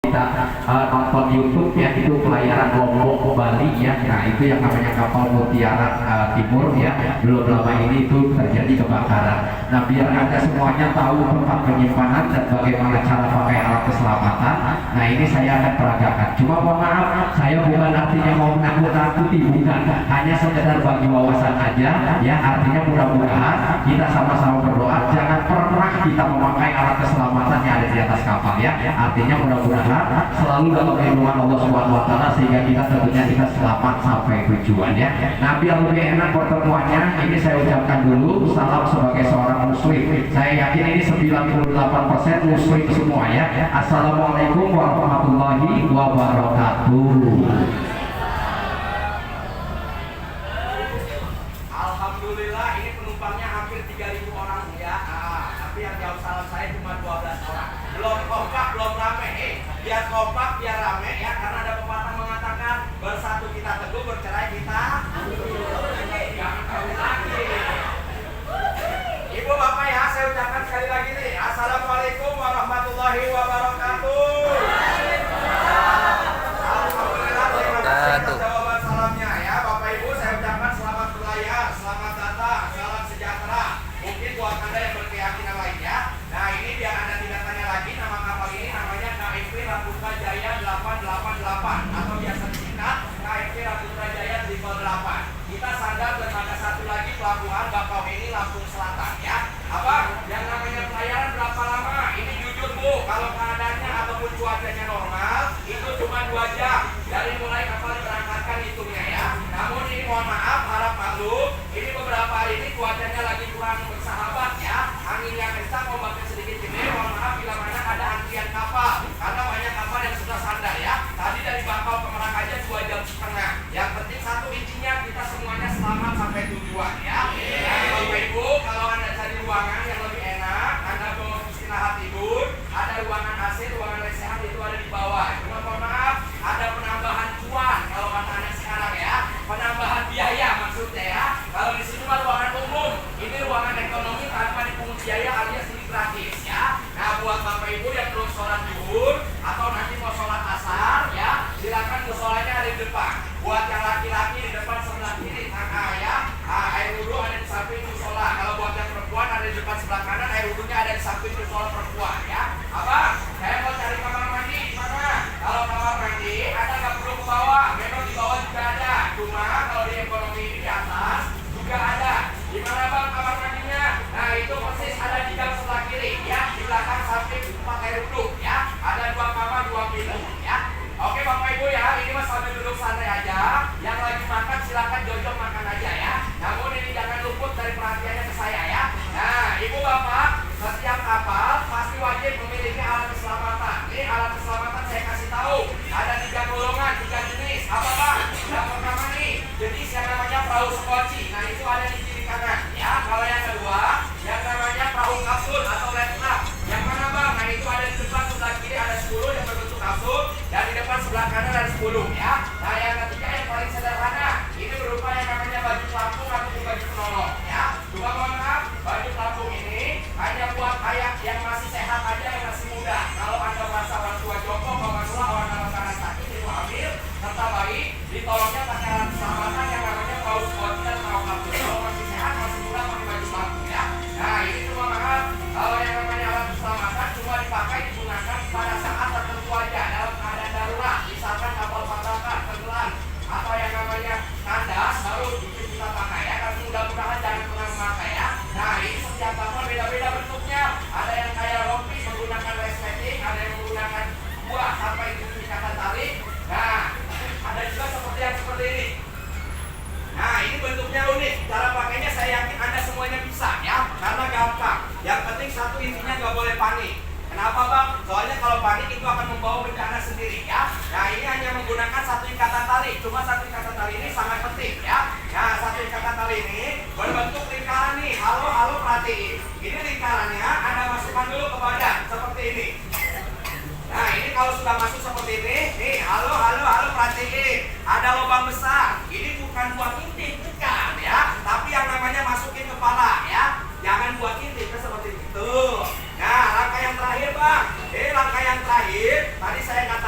kita nonton YouTube ya, itu pelayaran Lombok Bali ya. Nah itu yang namanya kapal Mutiara Timur ya, belum lama ini itu terjadi kebakaran. Nah biar anda semuanya tahu tempat penyimpanan dan bagaimana cara pakai alat keselamatan, nah ini saya akan peragakan. Cuma mohon maaf, saya bukan artinya mau menakut-nakuti, bukan, hanya sekedar bagi wawasan aja ya. Artinya mudah-mudahan kita sama-sama berdoa jangan pernah kita memakai alat keselamatan yang ada di atas kapal ya. Artinya mudah-mudahan selalu dalam lindungan Allah Subhanahu wa taala sehingga kita tentunya kita selamat sampai tujuan ya. Nah biar lebih enak pertemuannya, ini saya ucapkan dulu salam sebagai seorang muslim. Saya yakin ini 98% muslim semua ya. Assalamualaikum warahmatullahi wabarakatuh. Alhamdulillah ini penumpangnya hampir 3.000 orang ya. Tapi yang jawab salam saya cuma 12 orang. Belum kompak, belum rame. Biar kompak, biar rame ya. Karena ada pepatah mengatakan bersatu kita teguh, bercerai kita jangan kawin lagi. Ibu bapak ya, saya ucapkan sekali lagi nih. Assalamualaikum warahmatullahi wabarakatuh. Alhamdulillah, terima kasih atas jawaban salamnya ya. Bapak ibu saya ucapkan selamat berlayar, selamat datang, salam sejahtera. Mungkin buat anda yang berkeyakinan lainnya. Nah ini biar anda tidak tanya lagi, nama kapal ini namanya KFP Raputra Jaya 888 atau biasa disingkat KFP Raputra Jaya Triple 8. Kita sandar dermaga satu lagi pelabuhan Bakauheni Lampung Selatan ya. Apa? Yang namanya pelayaran berapa lama? Ini jujur bu, kalau keadaannya ataupun cuacanya normal itu cuma 2 jam dari mulai kapal diberangkatkan hitungnya ya. Namun ini mohon maaf, harap maklum, ini beberapa hari ini cuacanya lagi kurang bersahabat ya. Anginnya kencang, ombaknya sedikit gede. Mohon maaf bila mana ada antrian kapal karena banyak kapal yang sudah sandar ya. Tadi dari Bakau ke Merak aja 2,5 jam. Yang penting satu intinya kita semuanya selamat sampai tujuan ya. Nah, Bapak Ibu, kalau anda cari ruangan yang lebih enak, anda mau istirahat tidur, ada ruangan AC, ruangan lesehan itu ada di bawah. Cuma mohon maaf, ada penambahan cuan kalau kata anak sekarang ya, penambahan biaya maksudnya ya. Kalau di sini mah ruangan umum, ini ruangan ekonomi tanpa dipungut biaya alias ini gratis ya. Nah buat Bapak Ibu yang belum sholat zuhur atau nanti mau sholat asar ya, silakan musolanya ada di depan. Buat yang laki-laki di depan sebelah kiri tengah ya, air wudhu ada di samping musola. Kalau buat yang perempuan ada di depan sebelah kanan, air wudhunya ada di samping musola perempuan ya. Apa? Saya mau cari kamar mandi di mana? Kalau kamar mandi ada nggak perlu ke bawah, memang di bawah juga ada. Cuma kalau di ekonomi ini di atas juga ada. Di mana bang kamar mandinya? Nah itu persis ada di gang sebelah kiri ya, di belakang samping tempat air wudhu ya. Ada 2 kamar 2 bilik ya. Oke Bapak Ibu ya, ini mas sambil duduk santai aja. Yang lagi makan silakan jojok makan aja ya. Namun ini jangan luput dari perhatiannya ke saya ya. Nah Ibu Bapak, setiap kapal pasti wajib memiliki alat keselamatan. Ini alat keselamatan saya kasih tahu. Ada 3 golongan, 3 jenis. Apa bang? Yang pertama nih, jenis yang namanya perahu skoci. Nah itu ada di kiri kanan ya. Kalau yang kedua, yang namanya perahu kapsul atau letnap. Yang mana bang? Nah itu ada di depan sebelah kiri ada 10 yang berbentuk kapsul. Dan di depan sebelah kanan ada 10 ya. Nah yang ketiga yang paling sederhana, ini berupa yang namanya baju pelampung atau baju penolong ya. Cuma mohon maaf, baju pelampung ini hanya buat kayak yang masih sehat aja, yang masih muda. Kalau anda merasa orang tua jongkok, kalau masalah orang anak sakit, ibu hamil serta bayi, ditolongnya pakai alat keselamatan yang namanya paus skoci dan perahu kapsul. Kalau masih sehat, masih muda pakai baju pelampung ya. Nah ini cuma maaf, kalau yang namanya alat keselamatan cuma dipakai digunakan pada saat tertentu aja dalam keadaan darurat, misalkan kapal patakan, tenggelam, atau yang namanya kandas baru kita pakai ya. Tapi mudah-mudahan jangan pernah memakai ya. Nah ini setiap kapal beda-beda bentuknya. Ada yang kayak rompi menggunakan resleting, ada yang menggunakan buah sampai itu ikatan tali. Nah ada juga seperti yang seperti ini. Nah ini bentuknya unik. Cara pakainya saya yakin anda semuanya bisa ya, karena gampang. Yang penting satu intinya nggak boleh panik. Kenapa bang? Soalnya kalau panik itu akan membawa bencana sendiri ya. Nah ini hanya menggunakan 1 ikatan tali. Cuma 1 ikatan tali ini sangat penting ya. Nah 1 ikatan tali ini berbentuk lingkaran nih. Halo perhatiin. Ini lingkarannya anda masukkan dulu ke badan seperti ini. Nah ini kalau sudah masuk seperti ini, nih halo perhatiin. Ada lubang besar. Ini bukan buat intip, bukan ya. Tapi yang namanya masukin kepala ya. Jangan buat intip seperti itu. Nah langkah yang terakhir bang. Langkah yang terakhir tadi saya katakan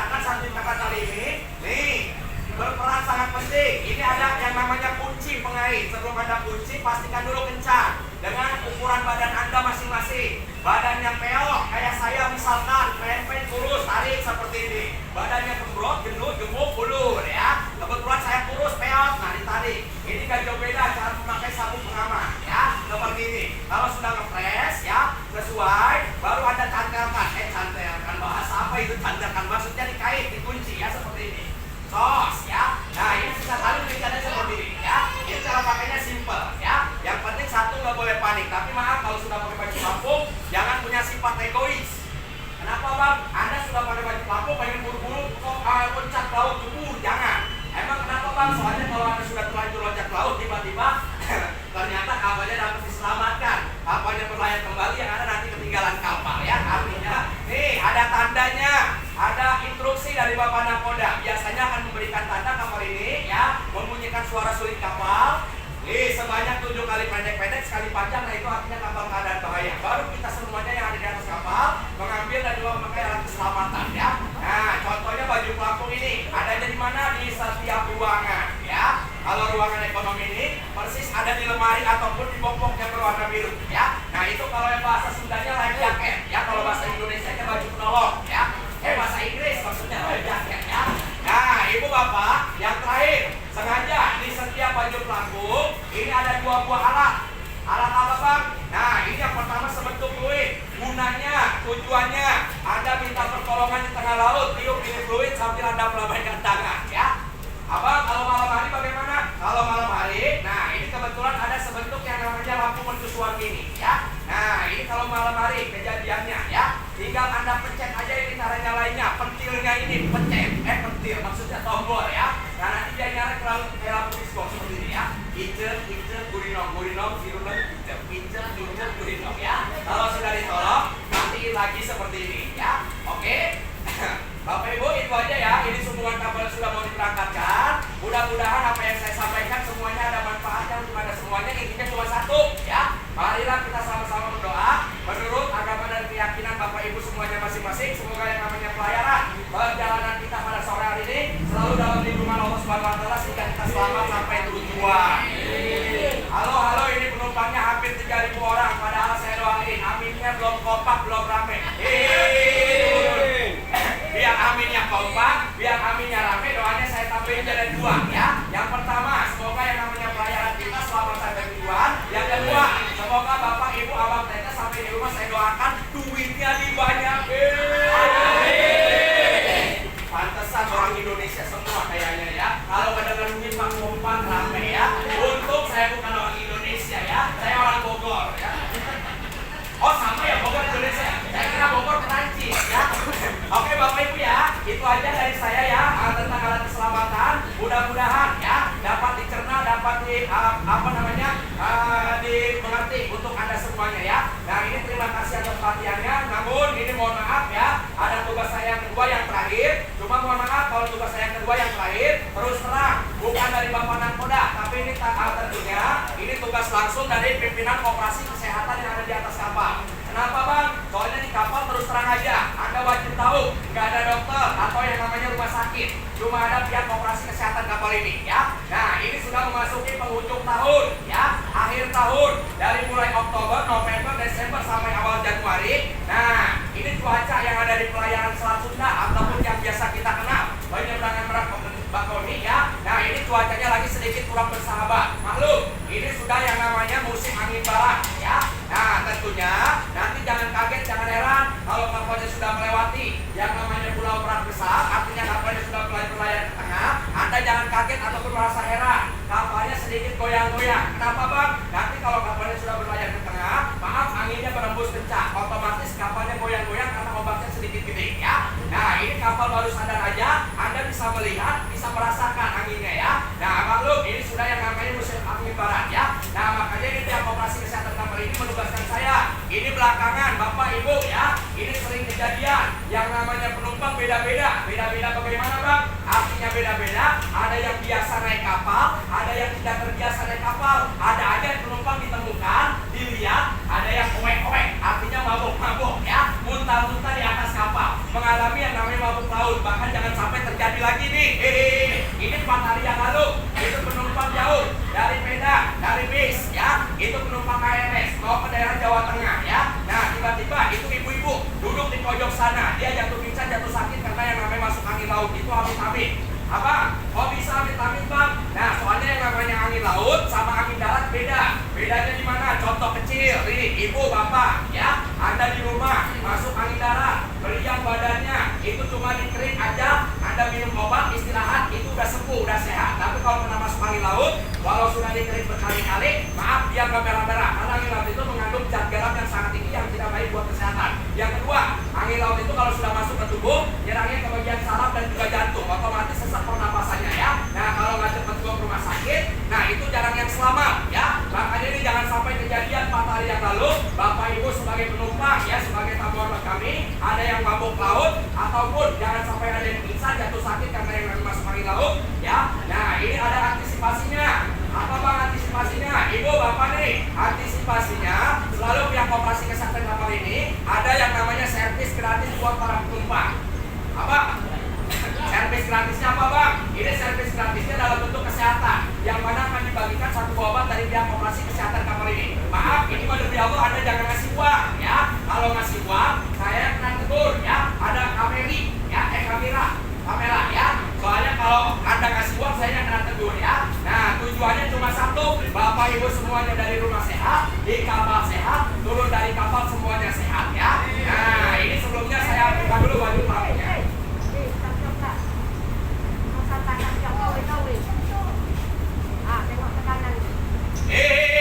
pastikan dulu kencang dengan ukuran badan Anda masing-masing. Badannya peok kayak saya misalkan, pen kurus, tarik seperti ini. Badannya gembrot, gendut, gemuk, ulur ya. Kebetulan saya kurus, peok, nah ditarik. Ini gak jauh beda cara memakai sabuk pengaman ya, seperti ini. Kalau sudah ngepres ya, sesuai, baru Anda cantelkan. Cantelkan, bahasa apa itu cantelkan? Maksudnya dikait, dikunci ya, seperti ini. Sos ya. Nah ini sisa kali tulisannya seperti ini ya. Ini cara pakainya simple ya. Yang penting satu nggak boleh panik. Tapi maaf kalau sudah pakai baju pelampung, jangan punya sifat egois. Kenapa bang? Anda sudah pakai baju pelampung pengen buru-buru kok loncat ke laut jebur? Jangan. Emang kenapa bang? Soalnya kalau Anda sudah terlanjur loncat ke laut tiba-tiba ternyata kapalnya dapat diselamatkan. Kapalnya berlayar kembali, yang ada nanti ketinggalan kapal ya. Artinya nih ada tandanya. Ada instruksi dari Bapak Nakoda, biasanya akan memberikan tanda kapal ini ya, membunyikan suara sulit kapal. Sebanyak 7 kali pendek-pendek, sekali panjang, nah itu artinya kapal keadaan bahaya. Baru kita semuanya yang ada di atas kapal mengambil dan juga memakai alat keselamatan ya. Nah, contohnya baju pelampung ini adanya di mana? Di setiap ruangan ya. Kalau ruangan ekonomi ini persis ada di lemari ataupun di box-box yang berwarna biru ya. Nah itu kalau yang bahasa Sundanya life jacket ya, kalau bahasa Indonesianya baju penolong ya. Bahasa Inggris maksudnya life jacket ya. Nah ibu bapak, yang terakhir sengaja di setiap baju pelampung ini ada 2 buah alat. Alat apa bang? Nah ini yang pertama sebentuk fluid. Gunanya, tujuannya Anda minta pertolongan di tengah laut, tiup ini fluid sambil Anda melambaikan tangan ya. Abang kalau malam hari bagaimana? Kalau malam hari, nah ini kebetulan ada sebentuk yang namanya lampu mercusuar ini ya. Nah ini kalau malam hari kejadiannya ya, tinggal Anda pencet aja ini cara nyalainnya. Pentilnya ini pencet, pentil maksudnya tombol ya. Nah nanti dia nyala ke lampu disco seperti ini ya. Incer, gurinong, sirunong, incer, gurinong ya. Kalau sudah ditolong, matiin lagi seperti ini ya. Oke. Bapak Ibu itu aja ya, ini sambungan kabel sudah mau diberangkatkan. Mudah-mudahan apa yang saya sampaikan semuanya ada manfaatnya untuk Anda semuanya. Intinya cuma satu ya. Marilah kita sama-sama berdoa menurut agama dan keyakinan Bapak Ibu semuanya masing-masing. Semoga yang namanya pelayaran perjalanan kita pada sore hari ini selalu dalam lindungan Allah Subhanahu wa taala sehingga kita selamat sampai tujuan. Halo, ini penumpangnya hampir 3.000 orang, padahal saya doain aminnya belum kompak, belum rame. Biar aminnya kompak, biar aminnya rame, doanya saya tambahin jadi 2 ya. Yang pertama, semoga yang namanya pelayaran kita selamat sampai tujuan. Yang kedua, semoga Bapak Ibu abang teteh sampai di rumah saya doakan duitnya dibanyakin. Pantesan orang Indonesia semua kayaknya ya. Kalau mendengar duit Pak kompak rame ya. Untung saya bukan orang Indonesia ya, saya orang Bogor ya. Oh sama ya, Bogor Indonesia. Saya kira Bogor Perancis ya. Oke Bapak Ibu ya, itu aja dari saya ya tentang alat keselamatan. Mudah-mudahan ya dapat dicerna, dapat dimengerti untuk Anda semuanya ya. Nah ini terima kasih atas perhatiannya. Namun ini mohon maaf ya, ada tugas saya yang kedua yang terakhir. Cuma mohon maaf kalau tugas saya yang kedua yang terakhir terus terang bukan dari Bapak Nakoda, tapi ini tentunya ini tugas langsung dari pimpinan Koperasi Kesehatan yang ada di atas kapal. Kenapa bang? Soalnya di kapal terus terang aja, Anda wajib tahu nggak ada dokter atau yang namanya rumah sakit, cuma ada pihak Koperasi Kesehatan kapal ini ya. Nah ini sudah memasuki penghujung tahun ya, akhir tahun dari mulai Oktober, November, Desember sampai awal Januari. Nah ini cuaca yang ada di pelayaran Selat Sunda ataupun yang biasa kita kenal penyeberangan Merak Bakoni ya. Nah ini cuacanya lagi sedikit kurang bersahabat. Maklum, ini sudah yang namanya musim angin barat ya. Nah tentunya nanti jangan kaget, jangan heran kalau kapalnya sudah melewati yang namanya pulau Merak besar, artinya kapalnya sudah mulai berlayar ke tengah. Anda jangan kaget ataupun merasa heran, kapalnya sedikit goyang-goyang. Kenapa bang? Nanti kalau kapalnya sudah berlayar ke tengah, maaf anginnya berembus kencang, otomatis kapalnya goyang-goyang karena ombaknya sedikit gede ya. Nah ini kapal baru sadar aja, Anda bisa melihat, bisa merasakan anginnya ya. Nah maklum ini sudah yang namanya musim angin barat ya. Nah makanya ini pihak Koperasi Kesehatan kapal ini menugaskan saya. Ini belakangan Bapak Ibu ya, ini sering kejadian yang namanya penumpang beda-beda. Beda-beda bagaimana bang? Artinya beda-beda. Ada yang biasa naik kapal, ada yang tidak terbiasa naik kapal. Ada aja yang penumpang ditemukan, dilihat, ada yang owek-owek, artinya mabuk-mabuk ya, muntah-muntah di atas kapal, mengalami yang namanya mabuk laut. Bahkan jangan sampai terjadi lagi nih. Ini 4 hari yang lalu itu penumpang jauh dari Medan, dari bis ya, Jawa Tengah ya. Nah tiba-tiba itu ibu-ibu duduk di pojok sana, dia jatuh pingsan, jatuh sakit karena yang namanya masuk angin laut itu amit-amit. Abang, kok bisa amit-amit bang? Nah soalnya yang namanya angin laut sama angin darat beda. Bedanya di mana? Contoh kecil, nih ibu bapak ya, Anda di rumah masuk angin darat, meriang badannya, itu cuma dikerik aja, Anda minum obat istirahat, itu udah sembuh, udah sehat. Tapi kalau kena masuk angin laut, walau sudah dikerik berkali-kali, maaf dia nggak merah-merah, karena angin laut itu mengandung zat garam yang sangat tinggi yang tidak baik buat kesehatan. Yang kedua, angin laut itu kalau sudah masuk ke tubuh, nyerangnya ke bagian saraf dan juga jantung, otomatis sesak pernapasannya ya. Nah kalau nggak cepat juga ke rumah sakit, nah itu jarang yang selamat ya. Makanya ini jangan sampai kejadian 4 hari yang lalu, Bapak Ibu sebagai penumpang ya, sebagai tamu hormat kami, ada yang mabuk laut ataupun jangan sampai ada yang pingsan, jatuh sakit karena yang lagi masuk angin laut ya. Nah ini ada antisipasinya. Apa bang antisipasinya? Ibu bapak nih, antisipasinya selalu pihak koperasi kesehatan kapal ini ada yang namanya servis gratis buat para penumpang. Apa? Servis gratisnya apa bang? Ini servis gratisnya dalam bentuk kesehatan, yang mana akan dibagikan satu obat dari pihak koperasi kesehatan kapal ini. Maaf, ini mah demi Allah Anda jangan ngasih uang ya. Kalau ngasih uang, saya kena tegur ya. Ada kamera ya. Soalnya kalau Anda kasih uang, saya kena tegur ya. Nah, tujuannya cuma satu, Bapak Ibu semuanya dari rumah sehat, di kapal sehat, turun dari kapal semuanya sehat ya. Nah, ini sebelumnya saya buka dulu baju pelakunya.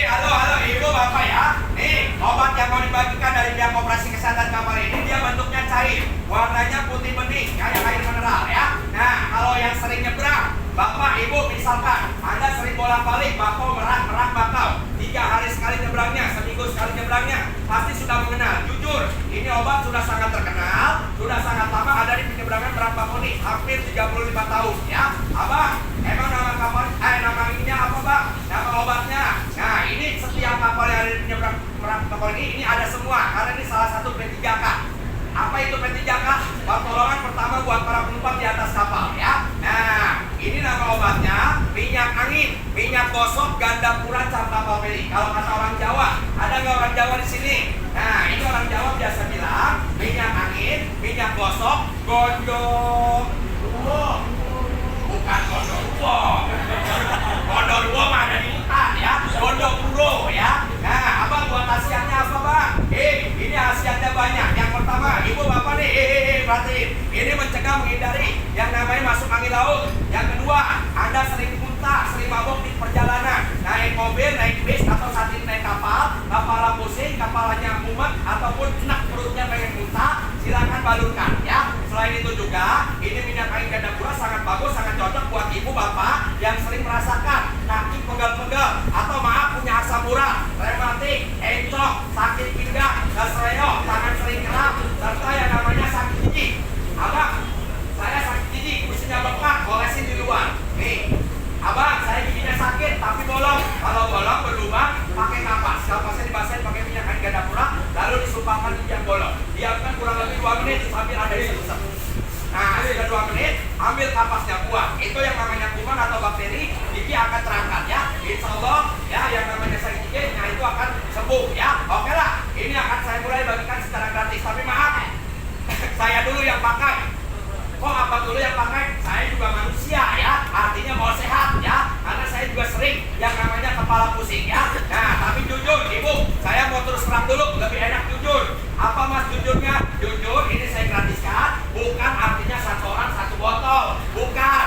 Halo ibu bapak ya. Nih obat yang mau dibagikan dari pihak koperasi kesehatan kapal ini, dia bentuknya cair, warnanya putih bening kayak air mineral ya. Nah kalau yang sering nyebrang, bapak ibu misalkan Anda sering bolak-balik Bakau Merak Bakau, 3 hari sekali nyebrangnya, seminggu sekali nyebrangnya, pasti sudah mengenal. Jujur, ini obat sudah sangat terkenal, sudah sangat lama ada di penyeberangan Merak Bakau nih, hampir 35 tahun ya. Abang, emang nama kapal, nama ininya apa bang? Nama obatnya. Nah ini setiap kapal yang ada di penyeberang Merak Bakau ini ada semua, karena ini salah satu P3K. Apa itu P3K? Pertolongan pertama buat para penumpang di atas kapal ya. Nah ini nama obatnya minyak angin, minyak gosok ganda pura cap kapal feri. Kalau kata orang Jawa, ada nggak orang Jawa di sini? Nah ini orang Jawa biasa bilang minyak angin, minyak gosok, gondok bukan gondoruo. Gondoruo mah ada di hutan ya, gondopuro ya. Nah, abang buat khasiatnya apa bang? Ini khasiatnya banyak. Yang pertama, ibu bapak nih, perhatiin. Ini mencegah menghindari yang namanya masuk angin laut. Yang kedua, Anda sering muntah, sering mabok di perjalanan, naik mobil, naik bis, atau saat ini naik kapal, kepala pusing, kepalanya mumet, ataupun enak perutnya pengen muntah, silakan balurkan ya. Selain itu juga, ini minyak angin ganda pura sangat bagus, sangat cocok buat ibu bapak yang sering merasakan kaki pegal-pegal, atau maaf punya asam urat, rematik, encok, sakit pinggang, kesleo, tangan sering kram, serta yang namanya sakit gigi. Abang, saya sakit gigi, kursinya bengkak, olesin di luar. Nih, abang, saya giginya sakit tapi bolong. Kalau bolong berlubang, pakai kapas. Kapasnya dibasahin pakai minyak angin ganda pura, lalu disumpahkan gigi yang bolong. Diamkan kurang lebih 2 menit sambil ada disusap. Nah, sudah 2 menit, ambil kapasnya buang. Itu yang namanya kuman atau bakteri, gigi akan terangkat ya. Insya Allah, ya yang namanya sakit gigi, nah itu akan sembuh ya. Oke lah, ini akan saya mulai bagikan secara gratis. Tapi maaf, saya dulu yang pakai. Kok abang dulu yang pakai? Saya juga manusia ya, artinya mau sehat ya. Karena saya juga sering yang namanya kepala pusing ya. Nah, tapi jujur ibu, saya mau terus terang dulu, lebih enak jujur. Apa mas jujurnya? Jujur, ini saya gratiskan, bukan artinya satu orang satu botol, bukan.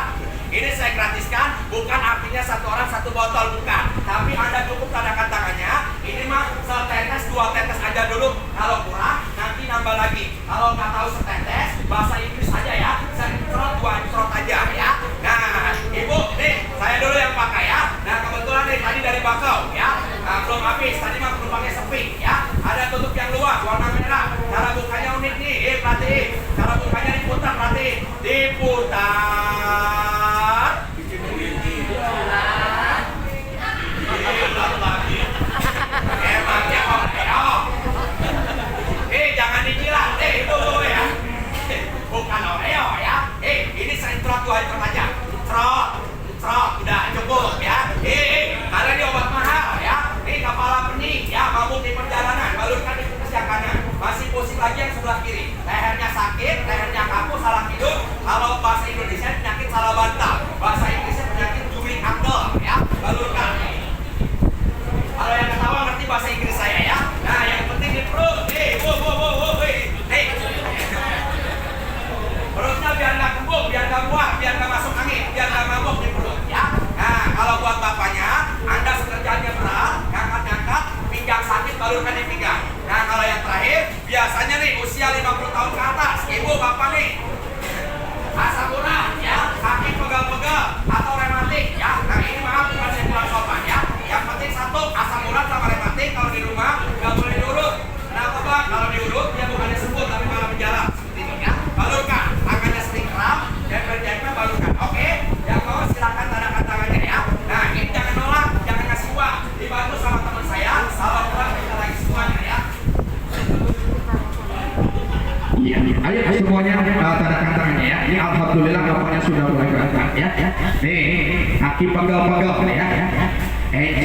Ini saya gratiskan, bukan artinya satu orang satu botol, bukan. Tapi Anda cukup tanda tangannya. Ini mah setetes, 2 tetes aja dulu. Kalau kurang, nanti nambah lagi. Kalau nggak tahu setetes, bahasa Inggris aja ya. Semprot 2 semprot aja ya. Nah, ibu, nih saya dulu yang pakai ya. Nah kebetulan nih tadi dari Bakau ya. Nah, belum habis. Tadi mah penumpangnya sepi ya. Ada tutup yang luas, warna merah. Cara bukanya unik nih. Perhatiin. Cara bukanya diputar, perhatiin. Diputar. Emangnya Oreo? Jangan dijilat, itu ya. Bukan Oreo ya. Ini saya trot 2 trot aja. Trot, udah cukup ya. Karena ini obat mahal ya. Ini kepala penyakit. semuanya tanda tangannya ya. Ini alhamdulillah kapalnya sudah mulai berangkat ya. Nih, Hakim pegel-pegel ya.